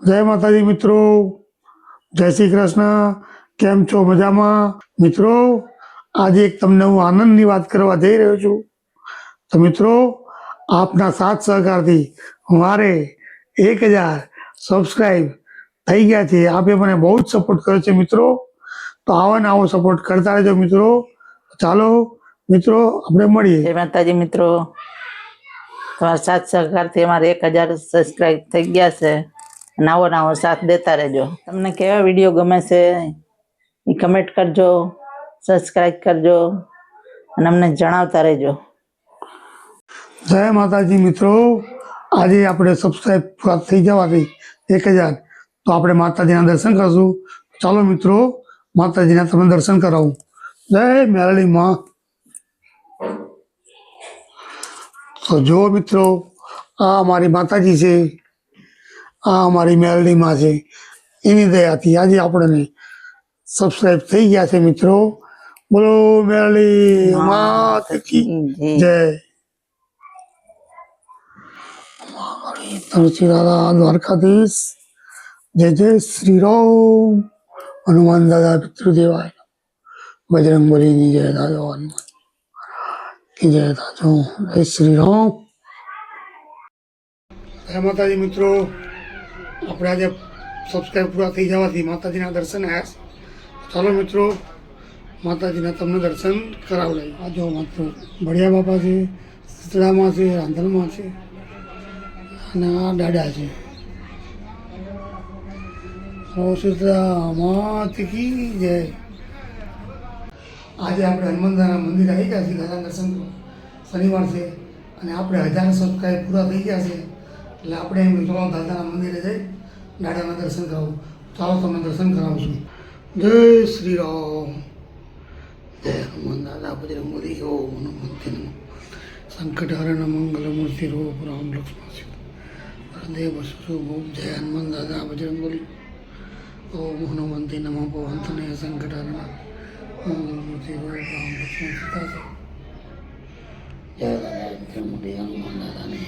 જય માતાજી મિત્રો, જય શ્રી કૃષ્ણ. કેમ છો? મજામાં? મિત્રો, આજે એક તમને હું આનંદની વાત કરવા જઈ રહ્યો છું. તો મિત્રો, આપના સાથ સહકારથી મારે 1000 સબસ્ક્રાઈબ થઈ ગયા છે. આપે મને બહુ જ સપોર્ટ કર્યો છે મિત્રો. તો આવો ને આવો સપોર્ટ કરતા રહેજો મિત્રો. ચાલો મિત્રો, આપણે મળીએ. જય માતાજી મિત્રો, તમારા સાથ સહકારથી અમારે 1000 સબસ્ક્રાઈબ થઈ ગયા છે. નવો નવો સાથ દેતા રહેજો. તમને કેવા વિડીયો ગમે છે એ કમેન્ટ કરજો, સબસ્ક્રાઈબ કરજો અને અમને જણાવતા રહેજો. જય માતાજી મિત્રો, આજે આપણે સબસ્ક્રાઈબ પૂરા થઈ જવાથી 1000, તો આપણે માતાજીના દર્શન કરશું. ચાલો મિત્રો, માતાજીના તમને દર્શન કરાવું. જય મેરળી માં. તો જો મિત્રો, આ અમારી માતાજી છે, આ અમારી મેરળી માં છે. એની દયાથી આજે આપણને સબસ્ક્રાઈબ થઈ ગયા છે મિત્રો. બોલો મેરળી માત કી જય. તુલસી દાદા દ્વારકાધીશ, જય જય શ્રી રામ. હનુમાન દાદા પિતૃદેવાય, બજરંગ બલીની જય દાદા, હનુમાન की जय दादो, जय श्री राम. જય માતાજી મિત્રો, આપણે આજે સબસ્ક્રાઈબ પૂરા થઈ જવાથી માતાજીના દર્શન આવ્યા છે. ચાલો મિત્રો, માતાજીના તમને દર્શન કરાવડાવી. આ જો મિત્રો, ભડિયા બાપા છે, શીતળામાં છે, રાંધણમાં છે અને આ દાદા છે. શીતળા માત કી જય. આજે આપણે હનુમાનદાના મંદિર આવી ગયા છીએ દાદાના દર્શન કરવા. શનિવાર છે અને આપણે 1000 સબસ્ક્રાઈબ પૂરા થઈ ગયા છે. એટલે આપણે એમ ચલો દાદાના મંદિરે જઈ દાદાના દર્શન કરાવું. ચાલો તમને દર્શન કરાવું છું. જય શ્રી રામ. જય હનુમાન દાદા બજરંગ બલી. ઓમ હનુમંતે નમઃ. સંકટહરણ મંગલ મૂર્તિ રૂપ રામ લક્ષ્મણ સીતા દેવ સ્વરૂપ. જય હનુમાન દાદા બજરંગ બલી. ઓમ હનુમંતે નમઃ. ભવંતને સંકટહરણ મંગલમૂર્તિ રૂપ રામ લક્ષ્મણ સીતા. જય દાદા હનુમાન દાદાને